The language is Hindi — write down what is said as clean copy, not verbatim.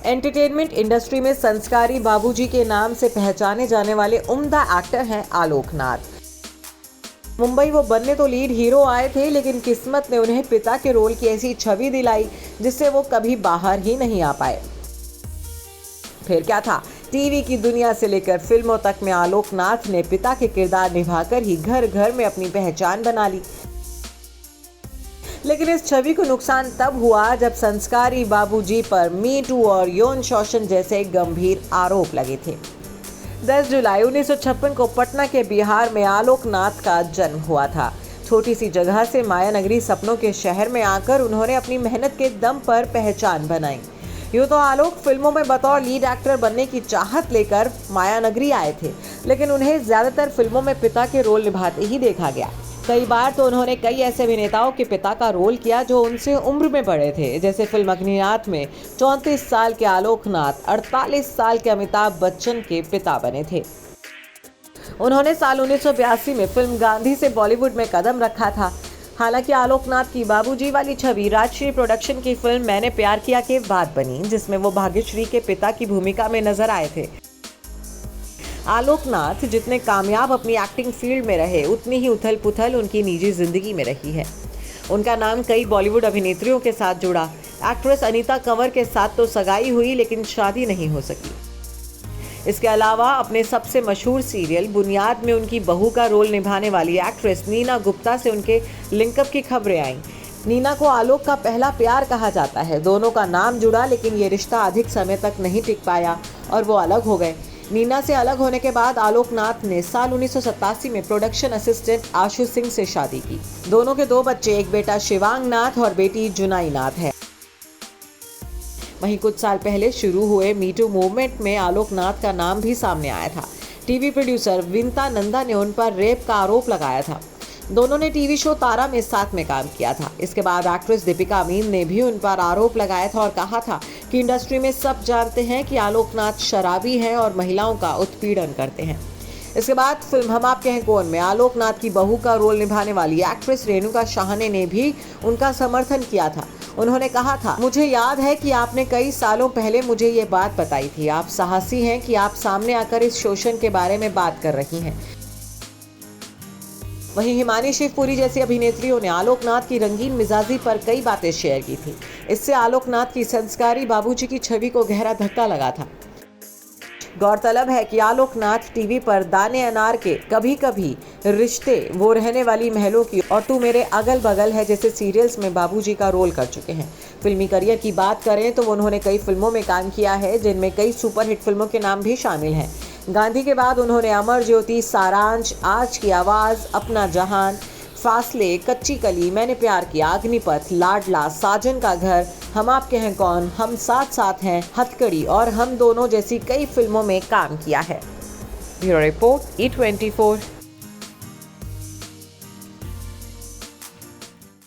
एंटरटेनमेंट इंडस्ट्री में संस्कारी बाबूजी के नाम से पहचाने जाने वाले उम्दा एक्टर हैं आलोक नाथ। मुंबई वो बनने तो लीड हीरो आए थे, लेकिन किस्मत ने उन्हें पिता के रोल की ऐसी छवि दिलाई जिससे वो कभी बाहर ही नहीं आ पाए। फिर क्या था, टीवी की दुनिया से लेकर फिल्मों तक में आलोक नाथ ने पिता के किरदार निभाकर ही घर घर में अपनी पहचान बना ली। लेकिन इस छवि को नुकसान तब हुआ जब संस्कारी बाबूजी पर मी टू और यौन शोषण जैसे गंभीर आरोप लगे थे। 10 जुलाई 1956 को पटना के बिहार में आलोक नाथ का जन्म हुआ था। छोटी सी जगह से माया नगरी सपनों के शहर में आकर उन्होंने अपनी मेहनत के दम पर पहचान बनाई। यूँ तो आलोक फिल्मों में बतौर लीड एक्टर बनने की चाहत लेकर माया नगरी आए थे, लेकिन उन्हें ज्यादातर फिल्मों में पिता के रोल निभाते ही देखा गया। कई बार तो उन्होंने कई ऐसे अभिनेताओं के पिता का रोल किया जो उनसे उम्र में बड़े थे, जैसे फिल्म अग्निनाथ में 34 साल के आलोक नाथ 48 साल के अमिताभ बच्चन के पिता बने थे। उन्होंने साल 1982 में फिल्म गांधी से बॉलीवुड में कदम रखा था। हालांकि आलोक नाथ की बाबूजी वाली छवि राजश्री प्रोडक्शन की फिल्म मैंने प्यार किया के बाद बनी, जिसमें वो भाग्यश्री के पिता की भूमिका में नजर आए थे। आलोक नाथ जितने कामयाब अपनी एक्टिंग फील्ड में रहे, उतनी ही उथल पुथल उनकी निजी जिंदगी में रही है। उनका नाम कई बॉलीवुड अभिनेत्रियों के साथ जुड़ा। एक्ट्रेस अनीता कंवर के साथ तो सगाई हुई, लेकिन शादी नहीं हो सकी। इसके अलावा अपने सबसे मशहूर सीरियल बुनियाद में उनकी बहू का रोल निभाने वाली एक्ट्रेस नीना गुप्ता से उनके लिंकअप की खबरें आईं। नीना को आलोक का पहला प्यार कहा जाता है। दोनों का नाम जुड़ा, लेकिन ये रिश्ता अधिक समय तक नहीं टिक पाया और वो अलग हो गए। नीना से अलग होने के बाद आलोक नाथ ने साल 1987 में प्रोडक्शन असिस्टेंट आशु सिंह से शादी की। दोनों के 2 बच्चे, एक बेटा शिवांग नाथ और बेटी जुनाई नाथ है। वहीं कुछ साल पहले शुरू हुए मी टू मूवमेंट में आलोक नाथ का नाम भी सामने आया था। टीवी प्रोड्यूसर विंता नंदा ने उन पर रेप का आरोप लगाया था। दोनों ने टीवी शो तारा में साथ में काम किया था। इसके बाद एक्ट्रेस दीपिका अमीन ने भी उन पर आरोप लगाया था और कहा था कि इंडस्ट्री में सब जानते हैं कि आलोक नाथ शराबी हैं और महिलाओं का उत्पीड़न करते हैं। इसके बाद फिल्म हम आपके हैं कौन में आलोक नाथ की बहू का रोल निभाने वाली एक्ट्रेस रेणुका शाहने ने भी उनका समर्थन किया था। उन्होंने कहा था, मुझे याद है कि आपने कई सालों पहले मुझे ये बात बताई थी। आप साहसी हैं कि आप सामने आकर इस शोषण के बारे में बात कर रही हैं। वहीं हिमानी शिवपुरी जैसी अभिनेत्रियों ने आलोक नाथ की रंगीन मिजाजी पर कई बातें शेयर की थी। इससे आलोक नाथ की संस्कारी बाबूजी की छवि को गहरा धक्का लगा था। गौरतलब है कि आलोक नाथ टीवी पर दाने अनार के, कभी कभी रिश्ते, वो रहने वाली महलों की और तू मेरे अगल बगल है जैसे सीरियल्स में बाबूजी का रोल कर चुके हैं। फिल्मी करियर की बात करें तो उन्होंने कई फिल्मों में काम किया है, जिनमें कई सुपरहिट फिल्मों के नाम भी शामिल हैं। गांधी के बाद उन्होंने अमर ज्योति, सारांश, आज की आवाज़, अपना जहान, फासले, कच्ची कली, मैंने प्यार किया, अग्निपथ, लाडला, साजन का घर, हम आपके हैं कौन, हम साथ साथ हैं, हथकड़ी और हम दोनों जैसी कई फिल्मों में काम किया है। Bureau report E24।